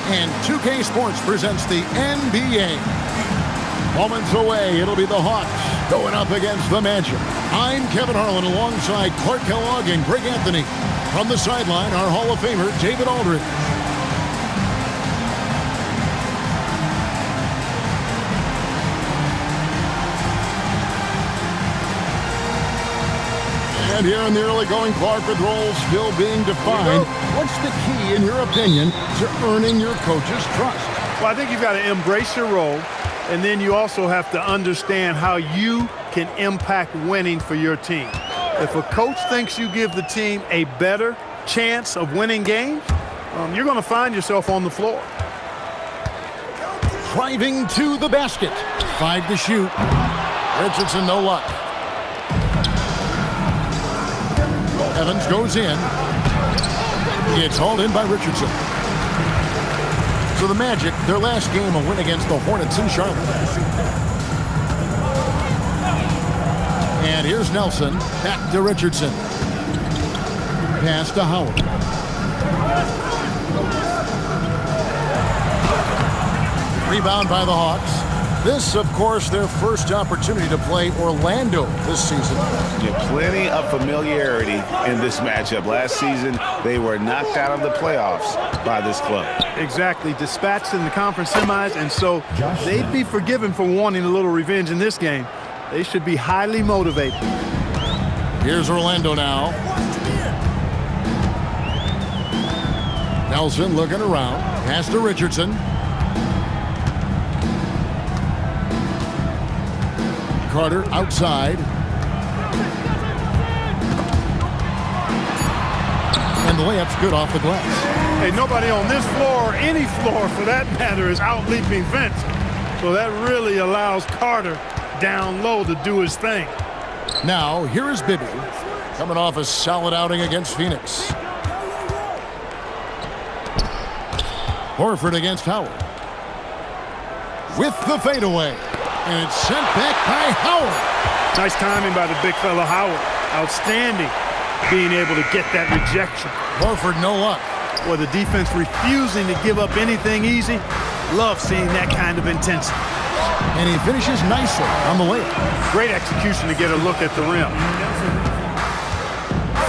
And 2K Sports presents the NBA. Moments away, it'll be the Hawks going up against the Magic. I'm Kevin Harlan alongside Clark Kellogg and Greg Anthony. From the sideline, our Hall of Famer, David Aldridge. And here in the early going, Clark, with roles still being defined. What's the key, in your opinion, to earning your coach's trust? Well, I think you've got to embrace your role, and then you also have to understand how you can impact winning for your team. If a coach thinks you give the team a better chance of winning games, you're going to find yourself on the floor. Driving to the basket. 5 to shoot. Richardson, no luck. Evans goes in. It's hauled in by Richardson. So the Magic, their last game, a win against the Hornets in Charlotte. And here's Nelson. Back to Richardson. Pass to Howard. Rebound by the Hawks. This, of course, their first opportunity to play Orlando this season. Yeah, plenty of familiarity in this matchup. Last season, they were knocked out of the playoffs by this club. Exactly. Dispatched in the conference semis, and so they'd be forgiven for wanting a little revenge in this game. They should be highly motivated. Here's Orlando now. Nelson looking around. Pass to Richardson. Carter outside. And the layup's good off the glass. Hey, nobody on this floor, or any floor for that matter, is out-leaping Vince. So that really allows Carter down low to do his thing. Now, here is Bibby, coming off a solid outing against Phoenix. Horford against Howard. With the fadeaway. And it's sent back by Howard. Nice timing by the big fella Howard. Outstanding being able to get that rejection. Horford, no luck. Well, the defense refusing to give up anything easy. Love seeing that kind of intensity. And he finishes nicely on the layup. Great execution to get a look at the rim.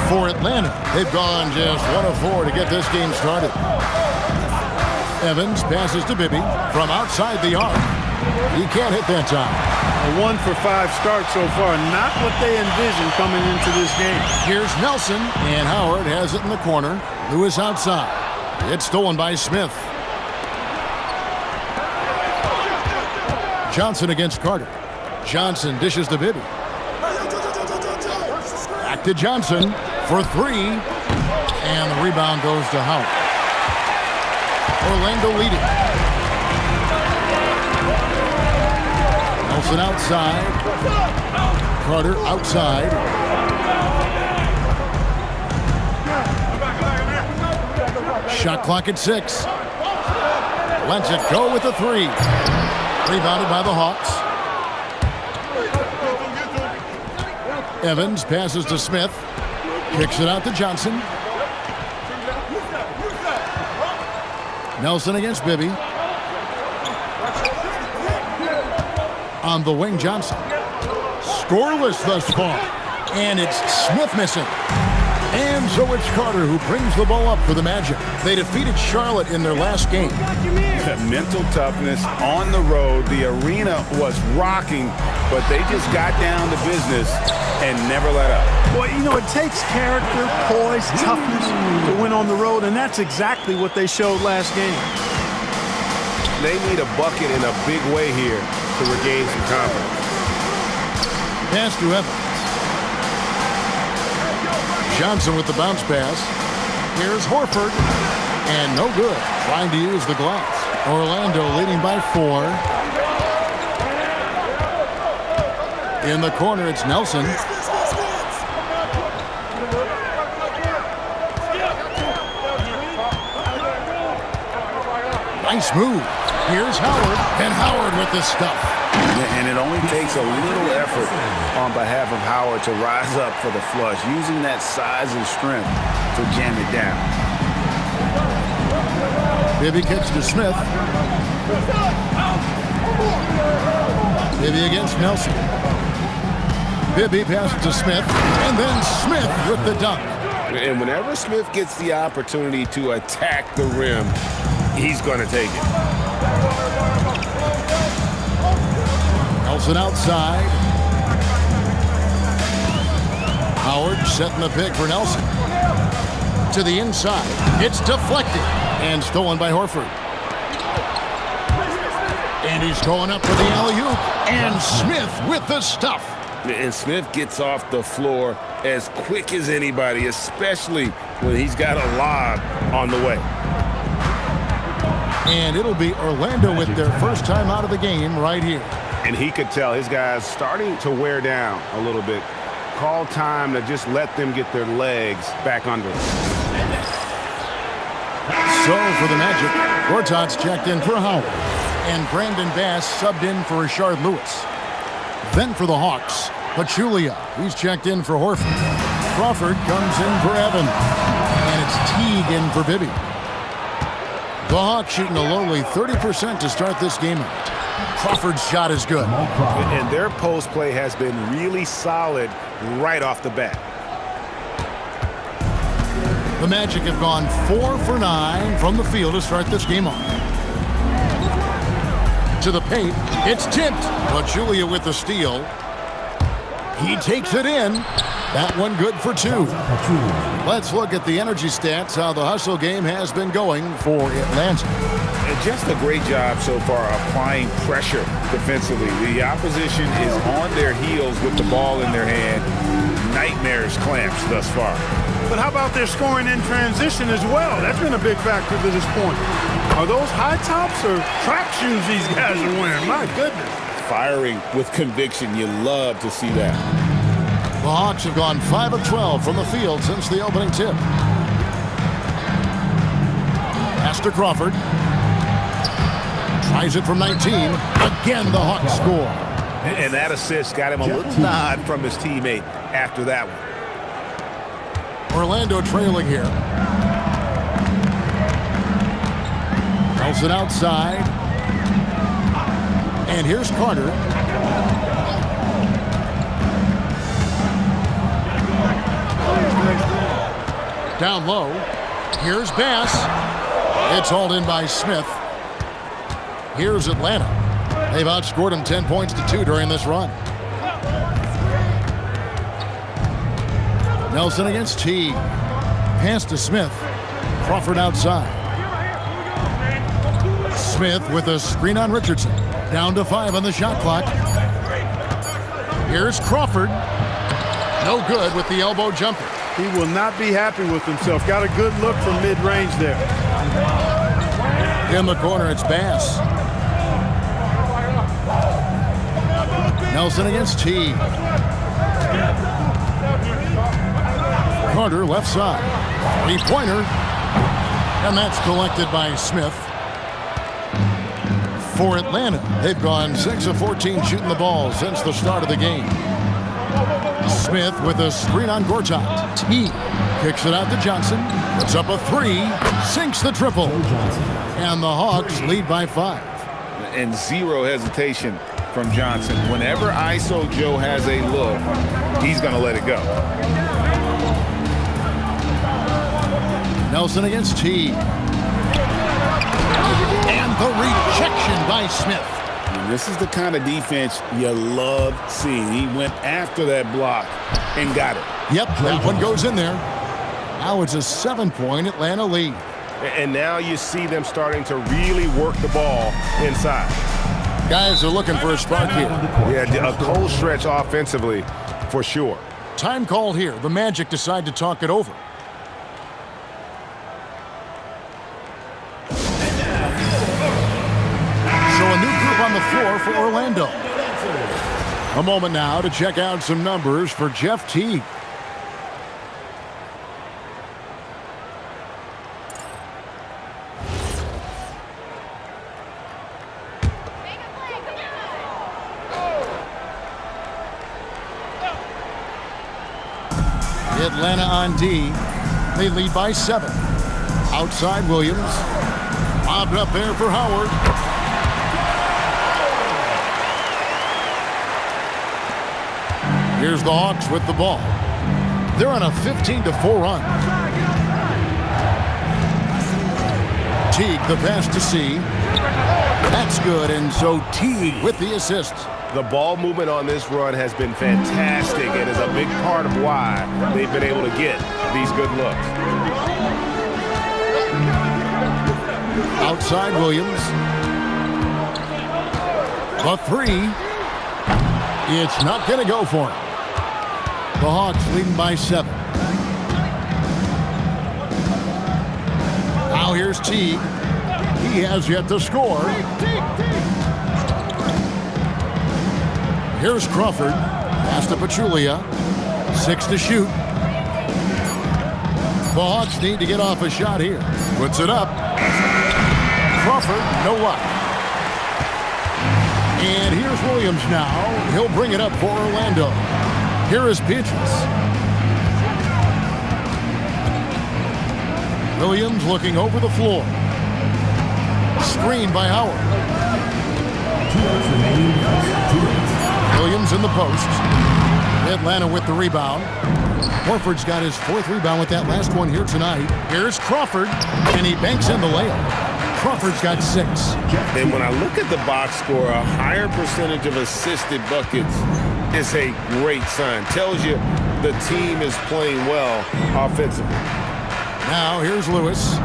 For Atlanta, they've gone just 1 of 4 to get this game started. Evans passes to Bibby from outside the arc. He can't hit that time. A 1 for 5 start so far. Not what they envisioned coming into this game. Here's Nelson, and Howard has it in the corner. Lewis outside. It's stolen by Smith. Johnson against Carter. Johnson dishes to Bibby. Back to Johnson for 3. And the rebound goes to Howard. Orlando leading. Nelson outside. Carter outside. Shot clock at 6. Lets it go with the 3. Rebounded by the Hawks. Evans passes to Smith. Kicks it out to Johnson. Nelson against Bibby. On the wing, Johnson. Scoreless thus far. And it's Smith missing. And so it's Carter who brings the ball up for the Magic. They defeated Charlotte in their last game. Mental toughness on the road. The arena was rocking, but they just got down to business and never let up. Well, you know, it takes character, poise, toughness to win on the road, and that's exactly what they showed last game. They need a bucket in a big way here to regain some confidence. Pass to Evans. Johnson with the bounce pass. Here's Horford. And no good. Trying to use the glass. Orlando leading by 4. In the corner, it's Nelson. Nice move. Here's Howard. And Howard with the stuff. And it only takes a little effort on behalf of Howard to rise up for the flush, using that size and strength to jam it down. Bibby kicks to Smith. Bibby against Nelson. Bibby passes to Smith, and then Smith with the dunk. And whenever Smith gets the opportunity to attack the rim, he's going to take it. Nelson outside. Howard setting the pick for Nelson. To the inside. It's deflected and stolen by Horford. And he's going up for the alley-oop. And Smith with the stuff. And Smith gets off the floor as quick as anybody, especially when he's got a lob on the way. And it'll be Orlando with their first time out of the game right here. And he could tell his guys starting to wear down a little bit. Call time to just let them get their legs back under them. So for the Magic, Gortat's checked in for Howard. And Brandon Bass subbed in for Rashard Lewis. Then for the Hawks, Pachulia. He's checked in for Horford. Crawford comes in for Evan. And it's Teague in for Bibby. The Hawks shooting a lowly 30% to start this game out. Crawford's shot is good. And their post play has been really solid right off the bat. The Magic have gone 4 for 9 from the field to start this game off. To the paint, it's tipped. Pachulia with the steal. He takes it in. That one good for 2. Let's look at the energy stats, how the hustle game has been going for Atlanta. And just a great job so far applying pressure defensively. The opposition is on their heels with the ball in their hand. Nightmares clamps thus far. But how about their scoring in transition as well? That's been a big factor to this point. Are those high tops or track shoes these guys are wearing? My goodness. Firing with conviction. You love to see that. The Hawks have gone 5 of 12 from the field since the opening tip. Pass to Crawford. Tries it from 19. Again, the Hawks score. And that assist got him a little nod from his teammate after that one. Orlando trailing here. Nelson outside. And here's Carter. Down low. Here's Bass. It's hauled in by Smith. Here's Atlanta. They've outscored him 10 points to 2 during this run. Nelson against Teague. Pass to Smith. Crawford outside. Smith with a screen on Richardson. Down to 5 on the shot clock. Here's Crawford. No good with the elbow jumper. He will not be happy with himself. Got a good look from mid-range there. In the corner, it's Bass. Nelson against Teague. Carter left side. 3-pointer. And that's collected by Smith. For Atlanta, they've gone 6 of 14 shooting the ball since the start of the game. Smith with a screen on Gortat. Teague kicks it out to Johnson. Puts up a 3. Sinks the triple. And the Hawks lead by 5. And zero hesitation from Johnson. Whenever ISO Joe has a look, he's going to let it go. Nelson against Teague. And the rejection by Smith. And this is the kind of defense you love seeing. He went after that block and got it. Yep, that one goes in there. Now it's a 7-point Atlanta lead. And now you see them starting to really work the ball inside. Guys are looking for a spark here. Yeah, a cold stretch offensively for sure. Time called here. The Magic decide to talk it over. So a new group on the floor for Orlando. A moment now to check out some numbers for Jeff Teague. Atlanta on D. They lead by 7. Outside Williams. Lobbed up there for Howard. Here's the Hawks with the ball. They're on a 15-4 run. Teague, the pass to C. That's good, and so Teague with the assist. The ball movement on this run has been fantastic and is a big part of why they've been able to get these good looks. Outside Williams. The three. It's not going to go for him. The Hawks leading by 7. Now here's Teague. He has yet to score. Here's Crawford. Pass to Pachulia. 6 to shoot. The Hawks need to get off a shot here. Puts it up. Crawford, no luck. And here's Williams now. He'll bring it up for Orlando. Here is Beatrice. Williams looking over the floor. Screen by Howard. Williams in the post. Atlanta with the rebound. Horford's got his 4th rebound with that last one here tonight. Here's Crawford, and he banks in the layup. Crawford's got 6. And when I look at the box score, a higher percentage of assisted buckets is a great sign. Tells you the team is playing well offensively. Now here's Lewis.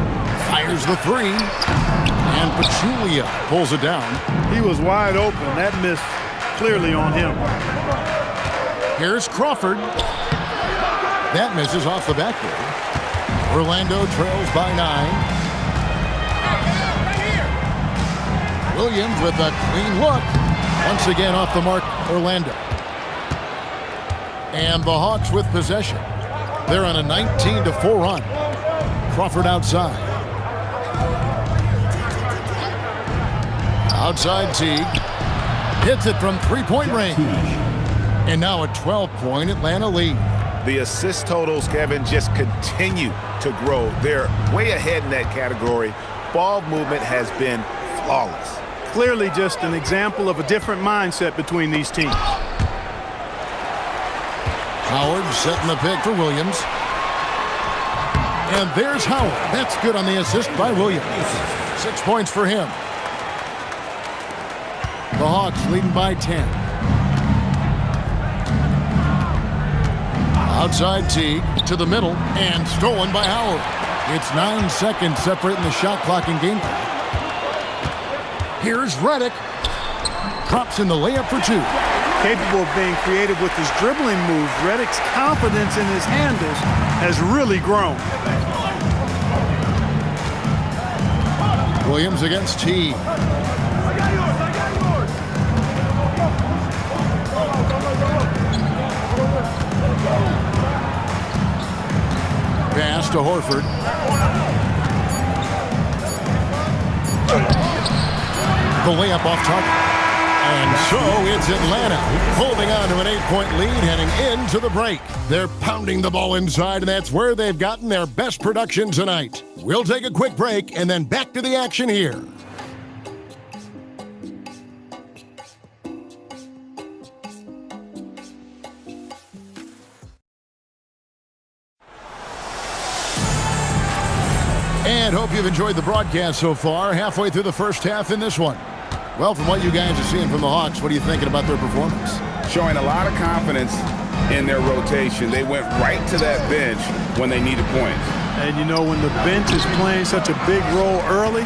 Fires the 3. And Pachulia pulls it down. He was wide open. That miss clearly on him. Here's Crawford. That misses off the backboard. Orlando trails by 9. Williams with a clean look. Once again off the mark, Orlando. And the Hawks with possession. They're on a 19-4 run. Crawford outside. Outside Teague. Hits it from 3-point range. And now a 12-point Atlanta lead. The assist totals, Kevin, just continue to grow. They're way ahead in that category. Ball movement has been flawless. Clearly just an example of a different mindset between these teams. Howard setting the pick for Williams. And there's Howard. That's good on the assist by Williams. 6 points for him. The Hawks leading by 10. Outside Teague to the middle and stolen by Howard. It's 9 seconds separating the shot clock and game clock. Here's Redick. Drops in the layup for 2. Capable of being creative with his dribbling moves, Redick's confidence in his handles has really grown. Williams against Teague. Pass to Horford. The layup off target. And so it's Atlanta holding on to an 8-point lead heading into the break. They're pounding the ball inside, and that's where they've gotten their best production tonight. We'll take a quick break and then back to the action here. And hope you've enjoyed the broadcast so far. Halfway through the first half in this one. Well, from what you guys are seeing from the Hawks, what are you thinking about their performance? Showing a lot of confidence in their rotation. They went right to that bench when they needed points. And you know, when the bench is playing such a big role early,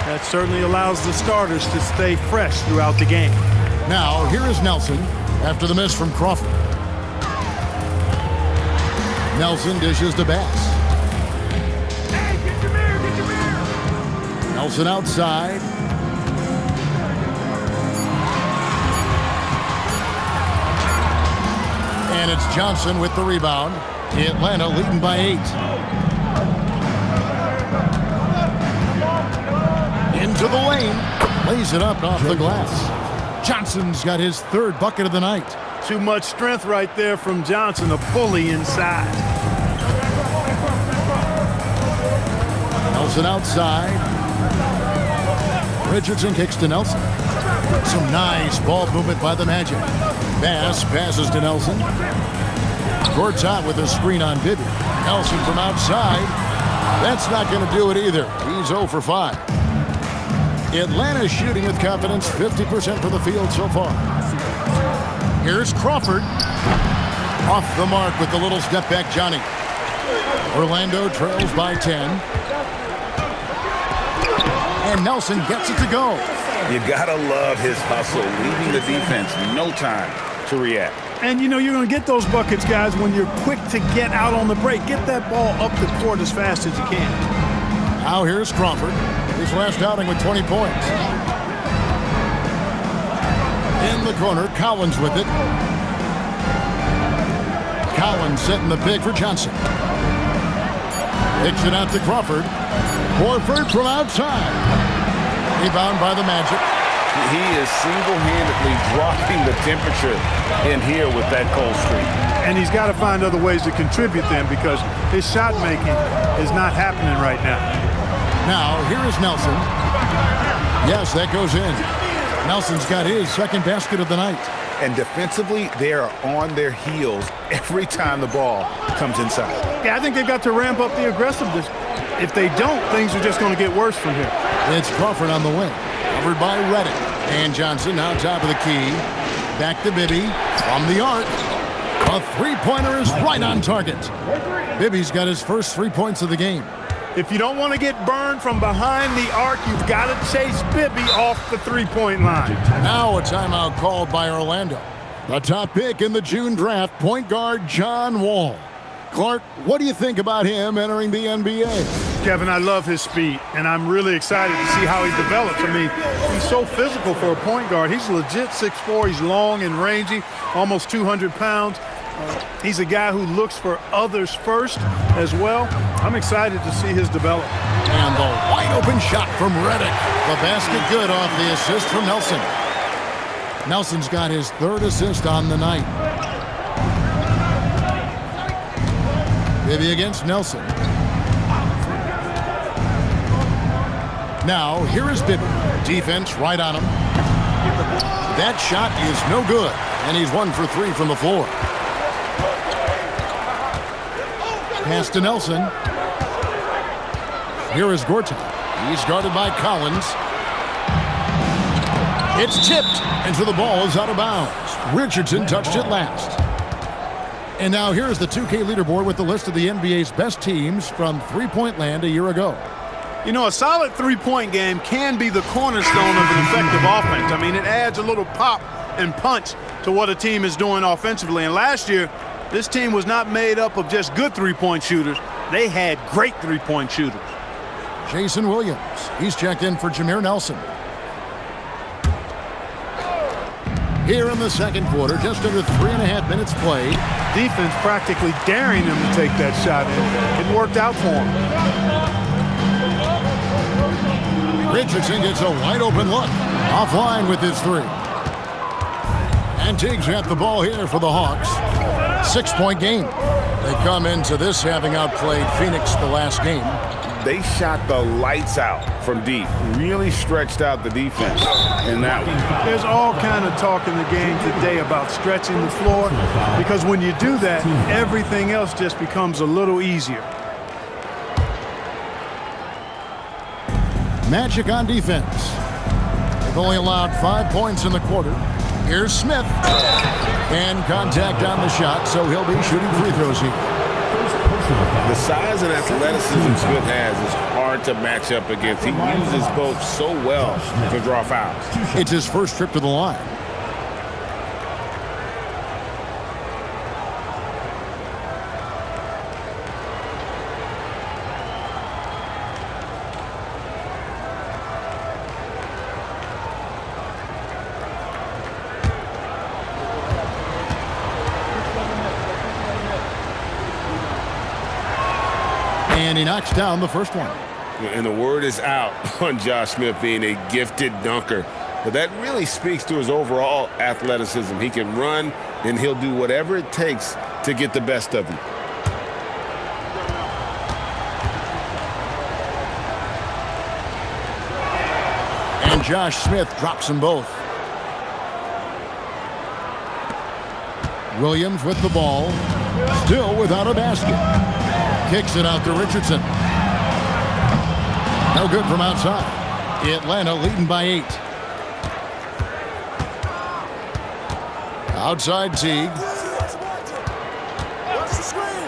that certainly allows the starters to stay fresh throughout the game. Now, here is Nelson after the miss from Crawford. Nelson dishes to Bass. Nelson outside. And it's Johnson with the rebound. Atlanta leading by 8. Into the lane. Lays it up off the glass. Johnson's got his 3rd bucket of the night. Too much strength right there from Johnson, a bully inside. Nelson outside. Richardson kicks to Nelson. Some nice ball movement by the Magic. Bass passes to Nelson. Gortat with a screen on Bibby. Nelson from outside. That's not going to do it either. He's 0 for 5. Atlanta shooting with confidence, 50% from the field so far. Here's Crawford. Off the mark with the little step back Johnny. Orlando trails by 10. And Nelson gets it to go. You gotta love his hustle, leaving the defense no time to react. And you know you're going to get those buckets, guys, when you're quick to get out on the break. Get that ball up the court as fast as you can. Now here's Crawford. His last outing with 20 points. In the corner, Collins with it. Collins setting the pick for Johnson. Kicks it out to Crawford. Horford from outside. Rebound by the Magic. He is single-handedly dropping the temperature in here with that cold streak. And he's got to find other ways to contribute then because his shot making is not happening right now. Now, here is Nelson. Yes, that goes in. Nelson's got his second basket of the night. And defensively, they are on their heels every time the ball comes inside. Yeah, I think they've got to ramp up the aggressiveness. If they don't, things are just going to get worse from here. It's Crawford on the wing. Covered by Reddick. And Johnson now top of the key. Back to Bibby. From the arc. A three-pointer is right on target. Bibby's got his first 3 points of the game. If you don't want to get burned from behind the arc, you've got to chase Bibby off the three-point line. Now a timeout called by Orlando. The top pick in the June draft, point guard John Wall. Clark, what do you think about him entering the NBA? Kevin, I love his speed, and I'm really excited to see how he develops. I mean, he's so physical for a point guard. He's legit 6'4". He's long and rangy, almost 200 pounds. He's a guy who looks for others first as well. I'm excited to see his development. And the wide open shot from Reddick. The basket good off the assist from Nelson. Nelson's got his third assist on the night. Bibby against Nelson. Now, here is Bibby. Defense right on him. That shot is no good, and he's 1 for 3 from the floor. Pass to Nelson. Here is Gortat. He's guarded by Collins. It's tipped, and so the ball is out of bounds. Richardson touched it last. And now here's the 2K leaderboard with the list of the NBA's best teams from three-point land a year ago. You know, a solid three-point game can be the cornerstone of an effective offense. I mean, it adds a little pop and punch to what a team is doing offensively. And last year, this team was not made up of just good three-point shooters. They had great three-point shooters. Jason Williams. He's checked in for Jameer Nelson. Here in the second quarter, just under 3.5 minutes played. Defense practically daring him to take that shot in. It worked out for him. Richardson gets a wide open look. Offline with his three. And Tiggs got the ball here for the Hawks. 6-point game. They come into this having outplayed Phoenix the last game. They shot the lights out from deep. Really stretched out the defense in that one. There's all kind of talk in the game today about stretching the floor because when you do that, everything else just becomes a little easier. Magic on defense. They've only allowed 5 points in the quarter. Here's Smith. And contact on the shot, so he'll be shooting free throws here. The size and athleticism Smith has is hard to match up against. He uses both so well to draw fouls. It's his first trip to the line. And he knocks down the first one. And the word is out on Josh Smith being a gifted dunker. But that really speaks to his overall athleticism. He can run, and he'll do whatever it takes to get the best of you. And And Josh Smith drops them both. Williams with the ball. Still without a basket. Kicks it out to Richardson. No good from outside. Atlanta leading by 8. Outside Teague.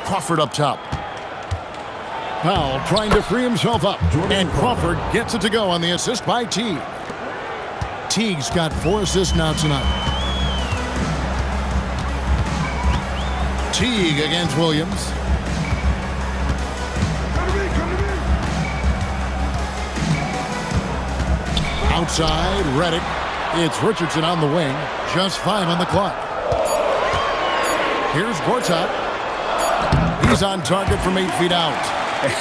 Crawford up top. Powell trying to free himself up. And Crawford gets it to go on the assist by Teague. Teague's got 4 assists now tonight. Teague against Williams. Outside, Redick. It's Richardson on the wing. Just 5 on the clock. Here's Gortat. He's on target from 8 feet out.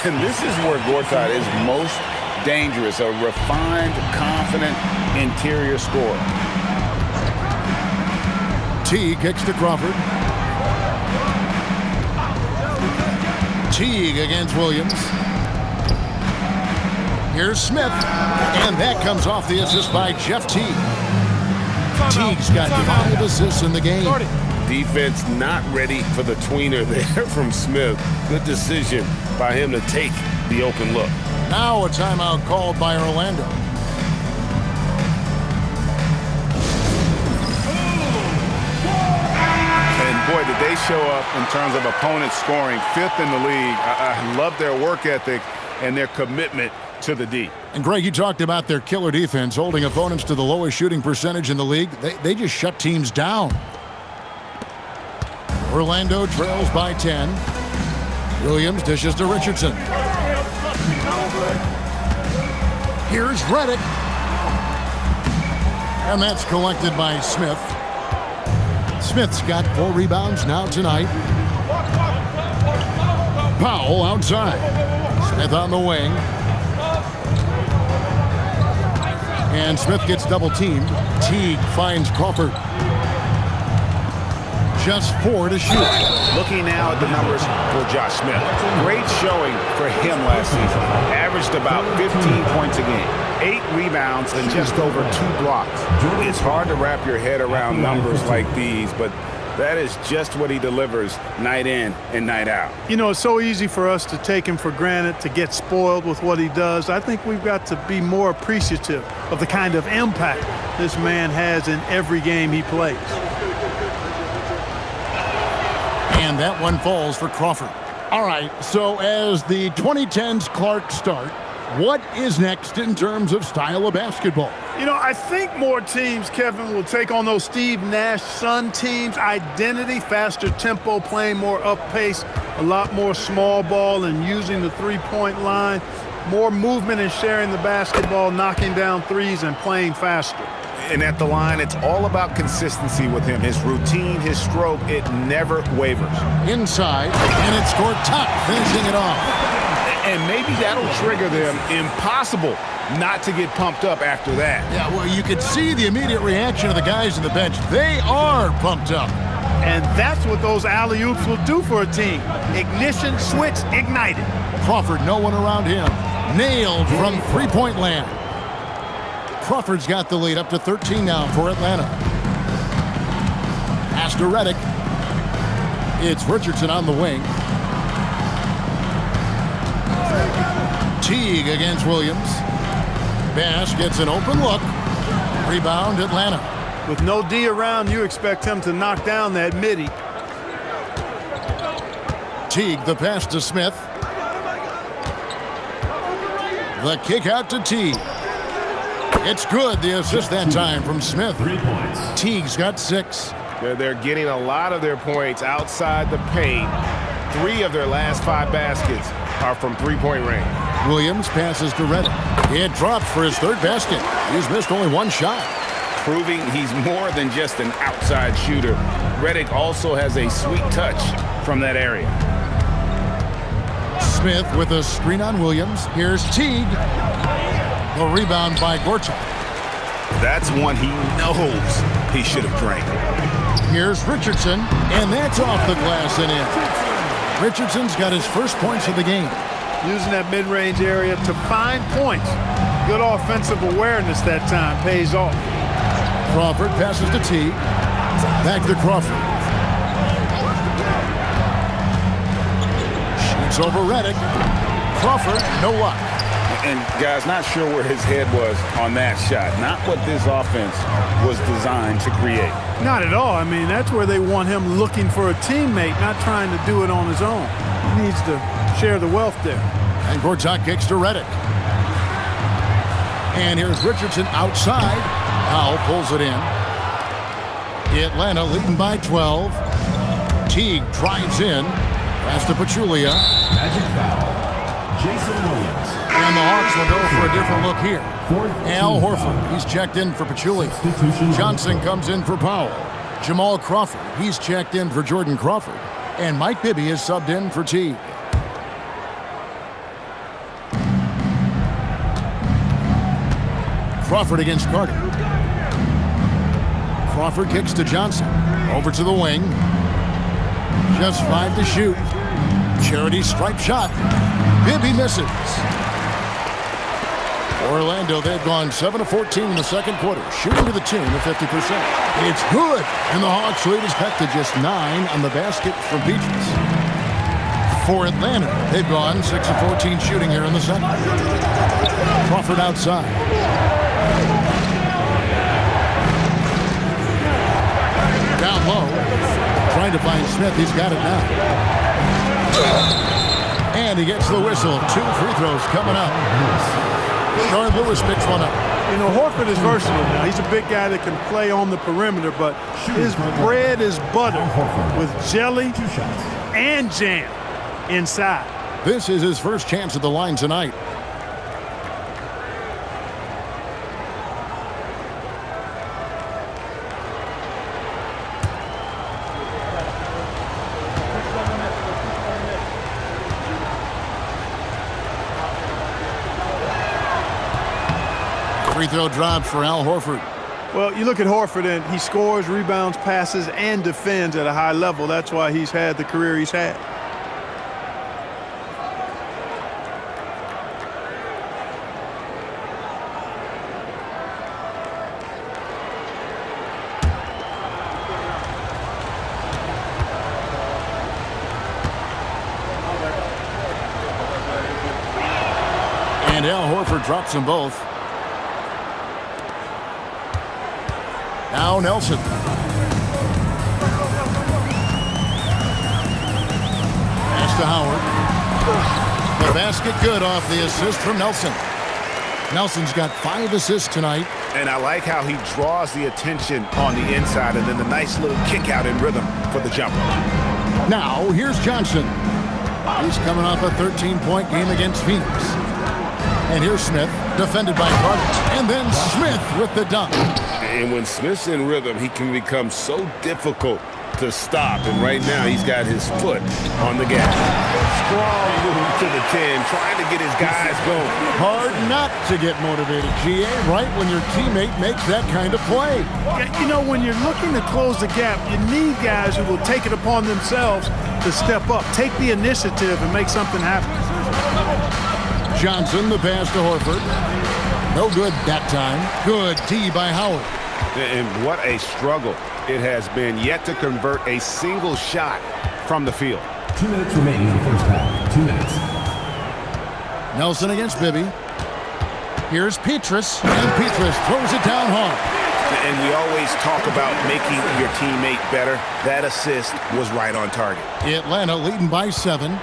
And this is where Gortat is most dangerous, a refined, confident interior scorer. Teague kicks to Crawford. Teague against Williams. Here's Smith. And that comes off the assist by Jeff Teague. Teague's got 5 assists in the game. Defense not ready for the tweener there from Smith. Good decision by him to take the open look. Now a timeout called by Orlando. And boy, did they show up in terms of opponents scoring. 5th in the league. I love their work ethic and their commitment to the D. And Greg, you talked about their killer defense, holding opponents to the lowest shooting percentage in the league. They just shut teams down. Orlando trails by 10. Williams dishes to Richardson. Here's Redick. And that's collected by Smith. Smith's got 4 rebounds now tonight. Powell outside. Smith on the wing. And Smith gets double teamed. Teague finds Crawford. Just 4 to shoot. Looking now at the numbers for Josh Smith. Great showing for him last season. Averaged about 15 points a game. 8 rebounds and just over 2 blocks. It's hard to wrap your head around numbers like these, but that is just what he delivers night in and night out. You know, it's so easy for us to take him for granted, to get spoiled with what he does. I think we've got to be more appreciative of the kind of impact this man has in every game he plays. And that one falls for Crawford. All right, so as the 2010s Clark start, what is next in terms of style of basketball? You know, I think more teams, Kevin, will take on those Steve Nash Sun teams. Identity, faster tempo, playing more up pace, a lot more small ball and using the three-point line, more movement and sharing the basketball, knocking down threes and playing faster. And at the line, it's all about consistency with him. His routine, his stroke, it never wavers. Inside, and it's Gortat finishing it off. And maybe that'll trigger them. Impossible not to get pumped up after that. Yeah, well, you could see the immediate reaction of the guys on the bench. They are pumped up. And that's what those alley-oops will do for a team. Ignition, switch, ignited. Crawford, no one around him. Nailed from three-point land. Crawford's got the lead up to 13 now for Atlanta. Pass to Redick. It's Richardson on the wing. Teague against Williams. Bass gets an open look. Rebound Atlanta. With no D around, you expect him to knock down that midi. Teague, the pass to Smith. The kick out to Teague. It's good, the assist that time from Smith. 3 points. Teague's got 6. They're getting a lot of their points outside the paint. 3 of their last 5 baskets are from three-point range. Williams passes to Redick. It drops for his 3rd basket. He's missed only 1 shot. Proving he's more than just an outside shooter. Redick also has a sweet touch from that area. Smith with a screen on Williams. Here's Teague. The rebound by Gortat. That's one he knows he should have drained. Here's Richardson, and that's off the glass and in. Richardson's got his first points of the game. Using that mid-range area to find points. Good offensive awareness that time pays off. Crawford passes to T. Back to Crawford. Shoots over Redick. Crawford, no luck. And guys, not sure where his head was on that shot. Not what this offense was designed to create. Not at all. I mean, that's where they want him looking for a teammate, not trying to do it on his own. He needs to share the wealth there. And Gortat kicks to Redick. And here's Richardson outside. Powell pulls it in. Atlanta leading by 12. Teague drives in. Pass to Pachulia. Magic foul. Jason Williams. And the Hawks will go for a different look here. Al Horford, he's checked in for Pachulia. Johnson comes in for Powell. Jamal Crawford, he's checked in for Jordan Crawford. And Mike Bibby is subbed in for Teague. Crawford against Carter. Crawford kicks to Johnson. Over to the wing. Just 5 to shoot. Charity stripe shot. Bibby misses. Orlando, they've gone 7 of 14 in the second quarter, shooting to the tune of 50%. It's good, and the Hawks lead is cut to just 9 on the basket from Peaches. For Atlanta, they've gone 6 of 14 shooting here in the second. Crawford outside. Down low, trying to find Smith. He's got it now. And he gets the whistle. 2 free throws coming up. Sean Lewis picks one up. You know, Horford is versatile now. He's a big guy that can play on the perimeter, but his bread is butter with jelly and jam inside. This is his first chance at the line tonight. Free throw drop for Al Horford. Well, you look at Horford, and he scores, rebounds, passes, and defends at a high level. That's why he's had the career he's had. And Al Horford drops them both. Now Nelson. Pass to Howard. The basket good off the assist from Nelson. Nelson's got 5 assists tonight. And I like how he draws the attention on the inside and then the nice little kick out in rhythm for the jumper. Now here's Johnson. He's coming off a 13-point game against Phoenix. And here's Smith, defended by Carter. And then Smith with the dunk. And when Smith's in rhythm, he can become so difficult to stop. And right now, he's got his foot on the gas. Strong move to the 10, trying to get his guys going. Hard not to get motivated, GA, right when your teammate makes that kind of play. You know, when you're looking to close the gap, you need guys who will take it upon themselves to step up, take the initiative, and make something happen. Johnson, the pass to Horford. No good that time. Good D by Howard. And what a struggle it has been yet to convert a single shot from the field. 2 minutes remaining in the first half. 2 minutes. Nelson against Bibby. Here's Petrus, and Petrus throws it down hard. And we always talk about making your teammate better. That assist was right on target. Atlanta leading by 7.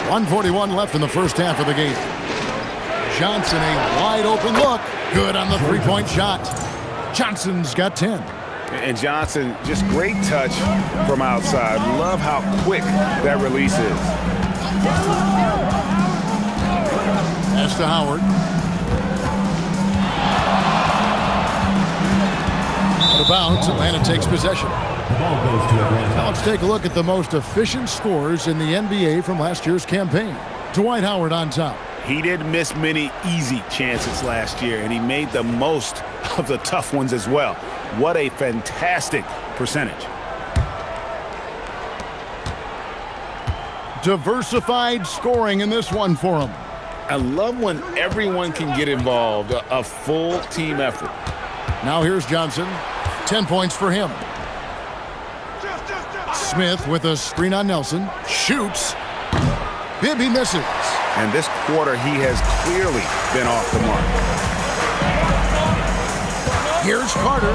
1:41 left in the first half of the game. Johnson, a wide open look. Good on the three-point shot. Johnson's got 10. And Johnson, just great touch from outside. Love how quick that release is. Pass to Howard. Out of bounds, Atlanta takes possession. The ball goes to Atlanta. Now let's take a look at the most efficient scorers in the NBA from last year's campaign. Dwight Howard on top. He didn't miss many easy chances last year, and he made the most of the tough ones as well. What a fantastic percentage. Diversified scoring in this one for him. I love when everyone can get involved, a full team effort. Now here's Johnson. 10 points for him. Smith with a screen on Nelson. Shoots. Bibby misses. And this quarter, he has clearly been off the mark. Here's Carter.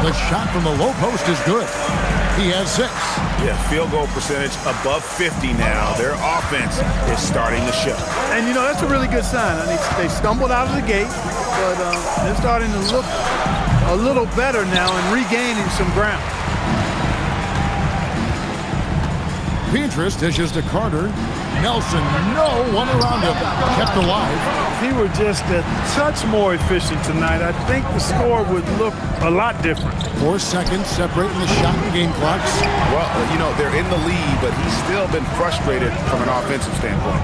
The shot from the low post is good. He has 6. Yeah, field goal percentage above 50 now. Their offense is starting to show. And, you know, that's a really good sign. I mean, they stumbled out of the gate, but they're starting to look a little better now and regaining some ground. Pietrus dishes to Carter. Nelson, no one around him. Kept alive. If he were just a touch more efficient tonight, I think the score would look a lot different. 4 seconds separating the shot and game clocks. Well, you know, they're in the lead, but he's still been frustrated from an offensive standpoint.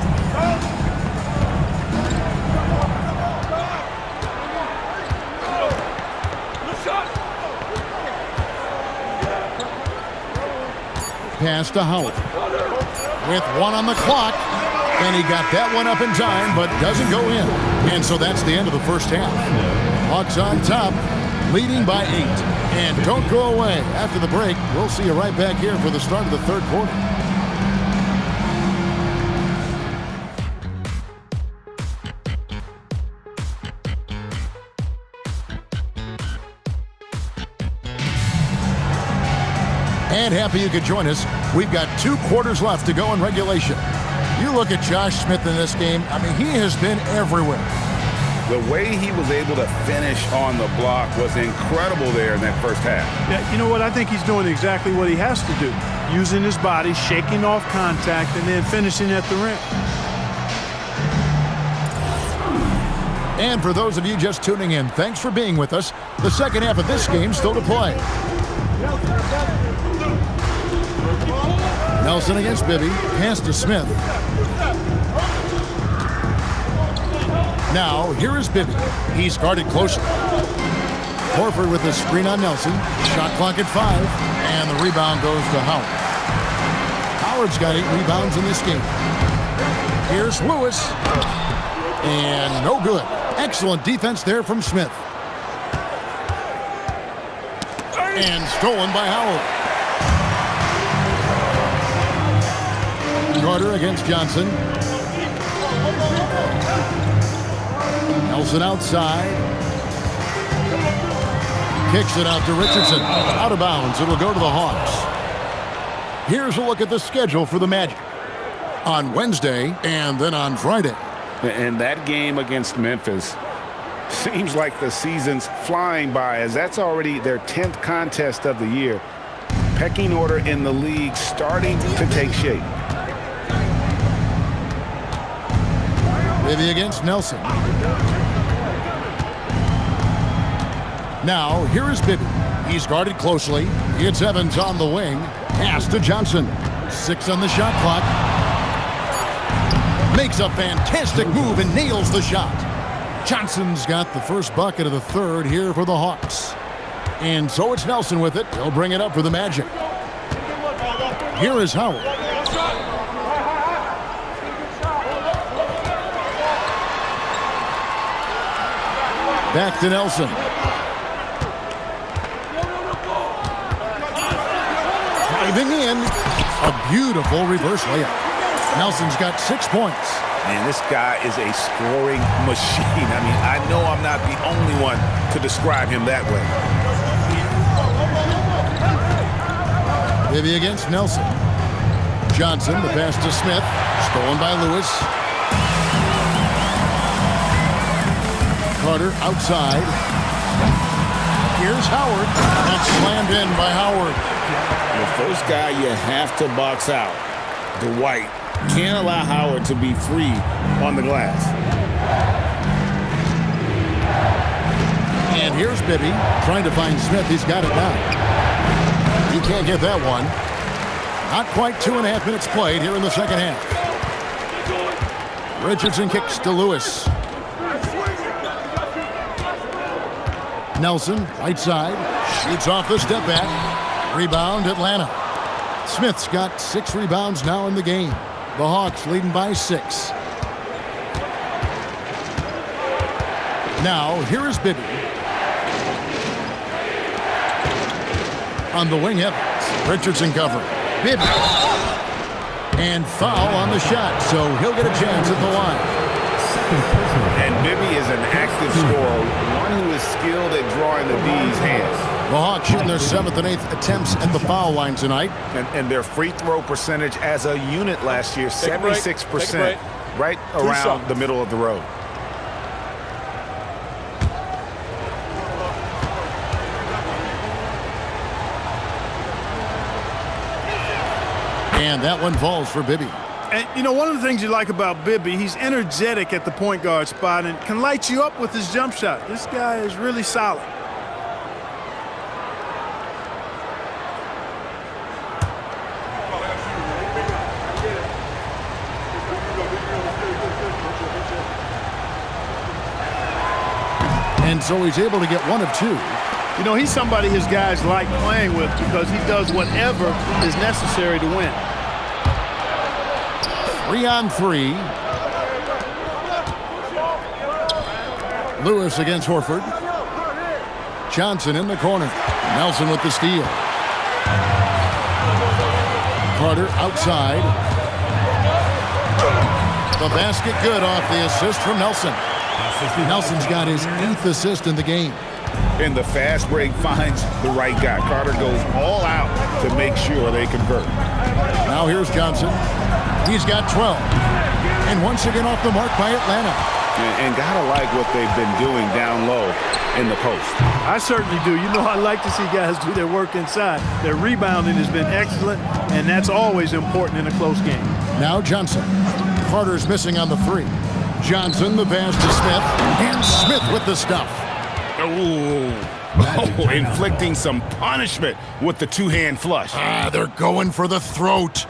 Pass to Howard. With 1 on the clock. And he got that one up in time, but doesn't go in. And so that's the end of the first half. Hawks on top, leading by 8. And don't go away. After the break, we'll see you right back here for the start of the third quarter. And happy you could join us. We've got 2 quarters left to go in regulation. You look at Josh Smith in this game, I mean, he has been everywhere. The way he was able to finish on the block was incredible there in that first half. Yeah, you know what? I think he's doing exactly what he has to do. Using his body, shaking off contact, and then finishing at the rim. And for those of you just tuning in, thanks for being with us. The second half of this game still to play. Nelson against Bibby. Pass to Smith. Now, here is Bibby. He's guarded closely. Horford with a screen on Nelson. Shot clock at 5. And the rebound goes to Howard. Howard's got 8 rebounds in this game. Here's Lewis. And no good. Excellent defense there from Smith. And stolen by Howard. Carter against Johnson. Nelson outside. Kicks it out to Richardson. Out of bounds. It'll go to the Hawks. Here's a look at the schedule for the Magic. On Wednesday and then on Friday. And that game against Memphis seems like the season's flying by, as that's already their 10th contest of the year. Pecking order in the league starting to take shape. Bibby against Nelson. Now, here is Bibby. He's guarded closely. It's Evans on the wing. Pass to Johnson. 6 on the shot clock. Makes a fantastic move and nails the shot. Johnson's got the first bucket of the third here for the Hawks. And so it's Nelson with it. He'll bring it up for the Magic. Here is Howard. Back to Nelson. Driving in. A beautiful reverse layup. Nelson's got 6 points. Man, this guy is a scoring machine. I mean, I know I'm not the only one to describe him that way. Bibby against Nelson. Johnson, the pass to Smith. Stolen by Lewis. Carter outside. Here's Howard. That's slammed in by Howard. The first guy you have to box out, Dwight. Can't allow Howard to be free on the glass. And here's Bibby trying to find Smith. He's got it now. He can't get that one. Not quite 2.5 minutes played here in the second half. Richardson kicks to Lewis. Nelson, right side, shoots off the step back. Rebound, Atlanta. Smith's got 6 rebounds now in the game. The Hawks leading by 6. Now, here is Bibby. On the wing, Evans. Richardson covering. Bibby. And foul on the shot, so he'll get a chance at the line. And Bibby is an active scorer, one who is skilled at drawing the D's hands. The Hawks shooting their 7th and 8th attempts at the foul line tonight. And their free throw percentage as a unit last year, 76%, right around the middle of the road. And that one falls for Bibby. And, you know, one of the things you like about Bibby, he's energetic at the point guard spot and can light you up with his jump shot. This guy is really solid. And so he's able to get 1 of 2. You know, he's somebody his guys like playing with because he does whatever is necessary to win. 3 on 3. Lewis against Horford. Johnson in the corner. Nelson with the steal. Carter outside. The basket good off the assist from Nelson. Nelson's got his 8th assist in the game. And the fast break finds the right guy. Carter goes all out to make sure they convert. Now here's Johnson. He's got 12. And once again off the mark by Atlanta. And gotta like what they've been doing down low in the post. I certainly do. You know, I like to see guys do their work inside. Their rebounding has been excellent, and that's always important in a close game. Now Johnson. Carter's missing on the 3. Johnson, the pass to Smith. And Smith with the stuff. Oh, inflicting some punishment with the 2-hand flush. They're going for the throat.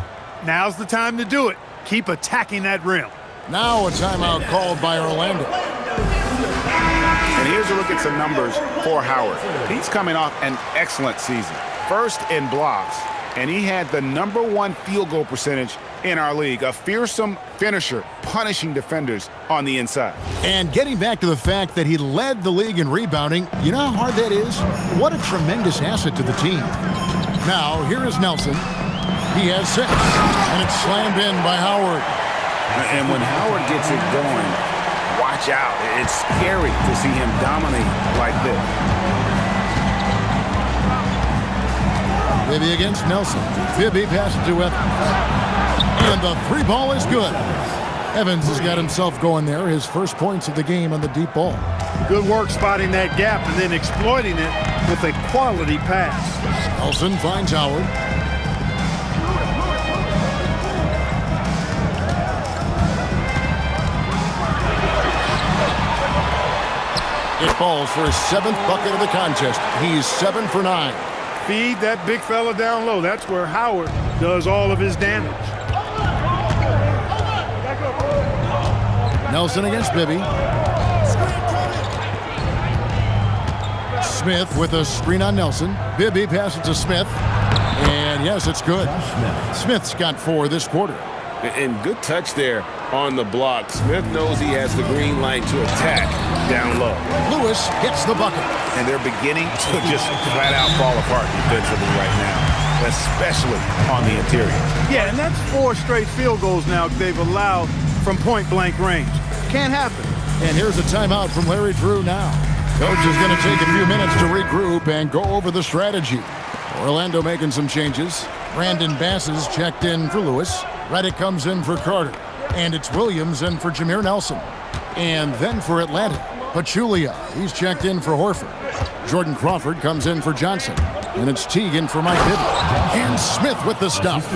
Now's the time to do it. Keep attacking that rim. Now a timeout called by Orlando. And here's a look at some numbers for Howard. He's coming off an excellent season. First in blocks, and he had the #1 field goal percentage in our league. A fearsome finisher, punishing defenders on the inside. And getting back to the fact that he led the league in rebounding, you know how hard that is? What a tremendous asset to the team. Now, here is Nelson. He has 6, and it's slammed in by Howard. And when Howard gets it going, watch out. It's scary to see him dominate like this. Bibby against Nelson. Bibby passes to Evans. And the 3 ball is good. Evans has got himself going there. His first points of the game on the deep ball. Good work spotting that gap and then exploiting it with a quality pass. Nelson finds Howard. It falls for his 7th bucket of the contest. He's 7 for 9. Feed that big fella down low. That's where Howard does all of his damage. Nelson against Bibby. Smith with a screen on Nelson. Bibby passes to Smith. And yes, it's good. Smith's got 4 this quarter. And good touch there on the block. Smith knows he has the green light to attack down low. Lewis gets the bucket. And they're beginning to just flat out fall apart defensively right now, especially on the interior. Yeah, and that's 4 straight field goals now they've allowed from point-blank range. Can't happen. And here's a timeout from Larry Drew now. Coach is going to take a few minutes to regroup and go over the strategy. Orlando making some changes. Brandon Bass is checked in for Lewis. Reddick comes in for Carter. And it's Williams in for Jameer Nelson. And then for Atlanta, Pachulia. He's checked in for Horford. Jordan Crawford comes in for Johnson. And it's Teagan for Mike Bibby. And Smith with the stuff.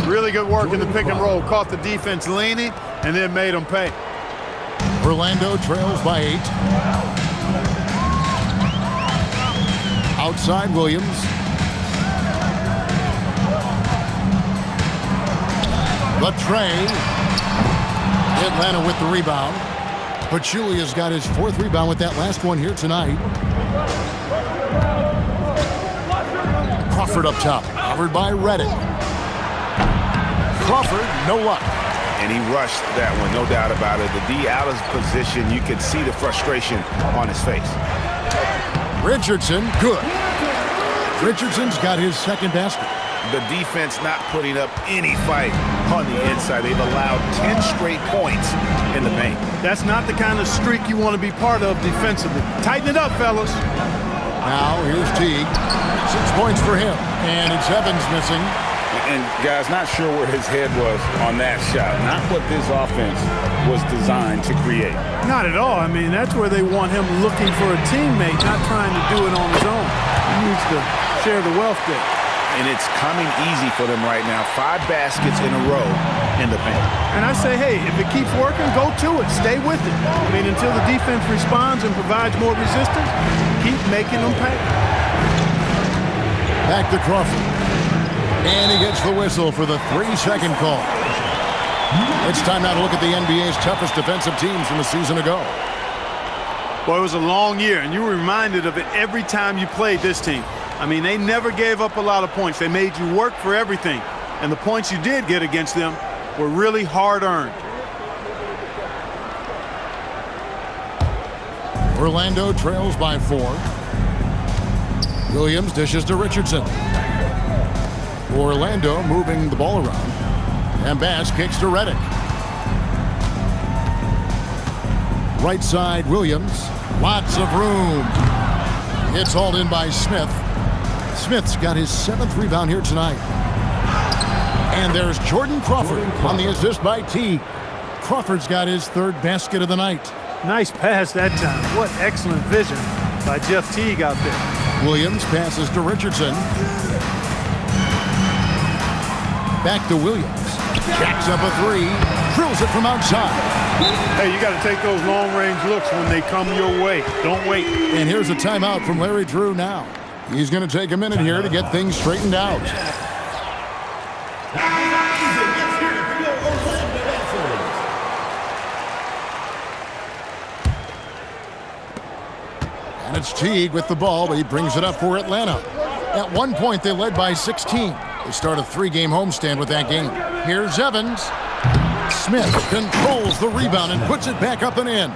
Really good work in the pick and roll. Caught the defense leaning and then made them pay. Orlando trails by 8. Outside Williams. The tray. Atlanta with the rebound. Pachulia's got his 4th rebound with that last one here tonight. Crawford up top, covered by Reddick. Crawford, no luck. And he rushed that one, no doubt about it. The D out of position, you could see the frustration on his face. Richardson, good. Richardson's got his second basket. The defense not putting up any fight on the inside. They've allowed 10 straight points in the paint. That's not the kind of streak you want to be part of defensively. Tighten it up, fellas. Now here's Teague. 6 points for him. And it's Evans missing. And guys, not sure where his head was on that shot. Not what this offense was designed to create. Not at all. I mean, that's where they want him looking for a teammate, not trying to do it on his own. He needs to share the wealth there. And it's coming easy for them right now. 5 baskets in a row in the paint. And I say, hey, if it keeps working, go to it. Stay with it. I mean, until the defense responds and provides more resistance, keep making them pay. Back to Crawford. And he gets the whistle for the 3-second call. It's time now to look at the NBA's toughest defensive teams from a season ago. Boy, it was a long year, and you were reminded of it every time you played this team. I mean, they never gave up a lot of points. They made you work for everything. And the points you did get against them were really hard-earned. Orlando trails by 4. Williams dishes to Richardson. Orlando moving the ball around. And Bass kicks to Redick. Right side, Williams. Lots of room. It's hauled in by Smith. Smith's got his 7th rebound here tonight. And there's Jordan Crawford on the assist by Teague. Crawford's got his 3rd basket of the night. Nice pass that time. What excellent vision by Jeff Teague out there. Williams passes to Richardson. Back to Williams. Jacks up a 3. Drills it from outside. Hey, you got to take those long-range looks when they come your way. Don't wait. And here's a timeout from Larry Drew now. He's going to take a minute here to get things straightened out. And it's Teague with the ball, but he brings it up for Atlanta. At one point, they led by 16. They start a 3-game homestand with that game. Here's Evans. Smith controls the rebound and puts it back up and in.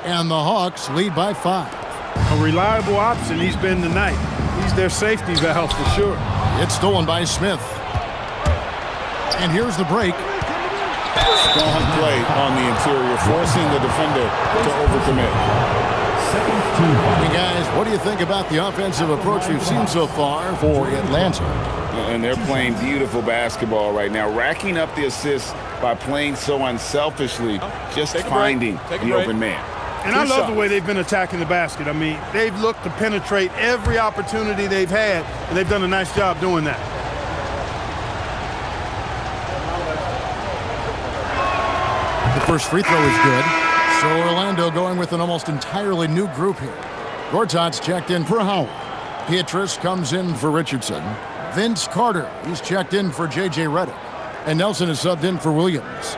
And the Hawks lead by 5. A reliable option he's been tonight. He's their safety valve for sure. It's stolen by Smith. And here's the break. Strong play on the interior, forcing the defender to overcommit. Hey guys, what do you think about the offensive approach we've seen so far for Atlanta? And they're playing beautiful basketball right now, racking up the assists by playing so unselfishly, just finding the open man. And I love the way they've been attacking the basket. I mean, they've looked to penetrate every opportunity they've had, and they've done a nice job doing that. The first free throw is good. So Orlando going with an almost entirely new group here. Gortat's checked in for Howard. Pietrus comes in for Richardson. Vince Carter, he's checked in for J.J. Redick. And Nelson is subbed in for Williams.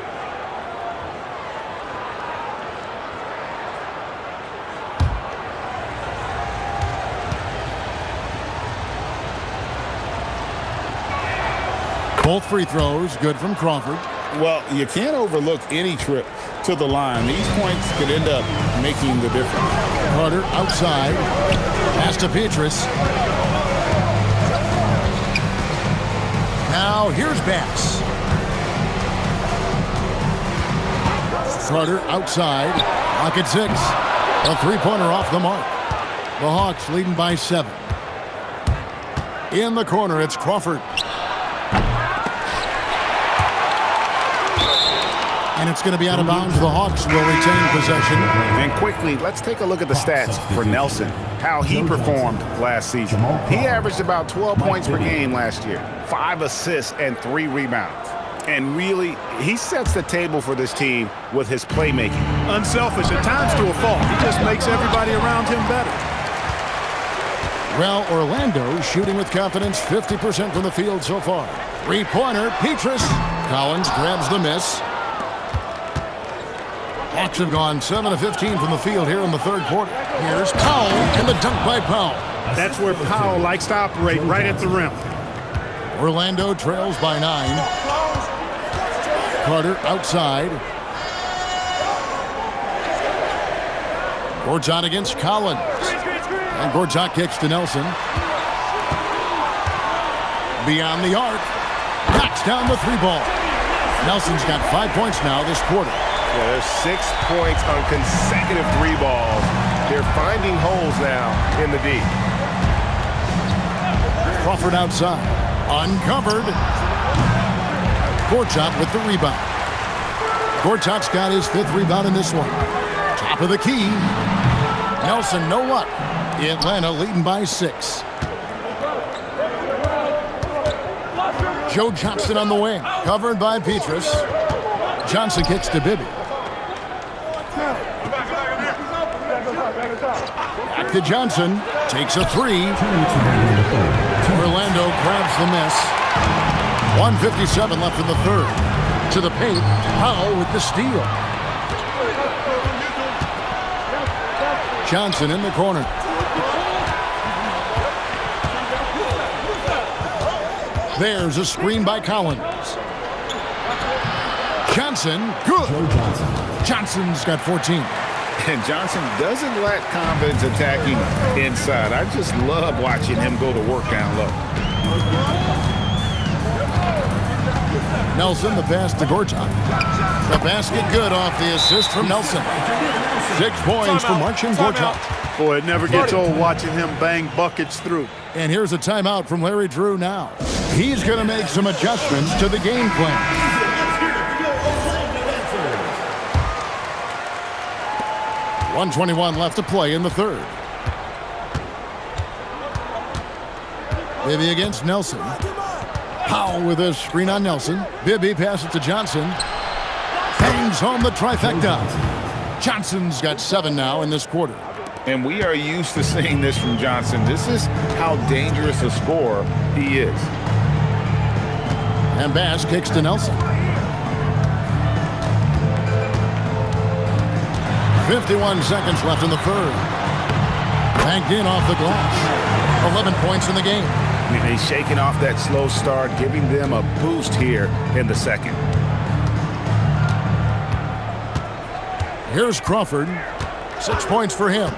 Both free throws good from Crawford. Well, you can't overlook any trip to the line. These points could end up making the difference. Carter outside. Pass to Pietrus. Now here's Bass. Carter outside. Clock at 6. A 3-pointer off the mark. The Hawks leading by 7. In the corner, it's Crawford. And it's going to be out of bounds. The Hawks will retain possession. And quickly, let's take a look at the stats for Nelson, how he performed last season. He averaged about 12 points per game last year, 5 assists and 3 rebounds. And really, he sets the table for this team with his playmaking. Unselfish, at times to a fault. He just makes everybody around him better. Well, Orlando shooting with confidence, 50% from the field so far. 3-pointer, Pietrus. Collins grabs the miss. Hawks have gone 7 of 15 from the field here in the third quarter. Here's Powell and the dunk by Powell. That's where Powell likes to operate, right at the rim. Orlando trails by 9. Carter outside. Gortat against Collins. And Gortat kicks to Nelson. Beyond the arc. Knocks down the three ball. Nelson's got 5 points now this quarter. Yeah, there's 6 points on consecutive three balls. They're finding holes now in the D. Crawford outside. Uncovered. Gortat with the rebound. Gortat's got his 5th rebound in this one. Top of the key. Nelson, no luck. Atlanta leading by 6. Joe Johnson on the wing. Covered by Petrus. Johnson kicks to Bibby. Back to Johnson. Takes a 3. Orlando grabs the miss. 1:57 left in the third. To the paint. Powell with the steal. Johnson in the corner. There's a screen by Collins. Johnson, good. Johnson's got 14. And Johnson doesn't lack confidence attacking inside. I just love watching him go to work down low. Nelson, the pass to Gortat. The basket good off the assist from Nelson. 6 points for Marcin Gortat. Boy, it never gets old watching him bang buckets through. And here's a timeout from Larry Drew now. He's going to make some adjustments to the game plan. .121 left to play in the third. Bibby against Nelson. Powell with a screen on Nelson. Bibby passes to Johnson. Bangs home the trifecta. Johnson's got 7 now in this quarter. And we are used to seeing this from Johnson. This is how dangerous a scorer he is. And Bass kicks to Nelson. 51 seconds left in the third. Banked in off the glass. 11 points in the game. He's shaking off that slow start, giving them a boost here in the second. Here's Crawford. 6 points for him.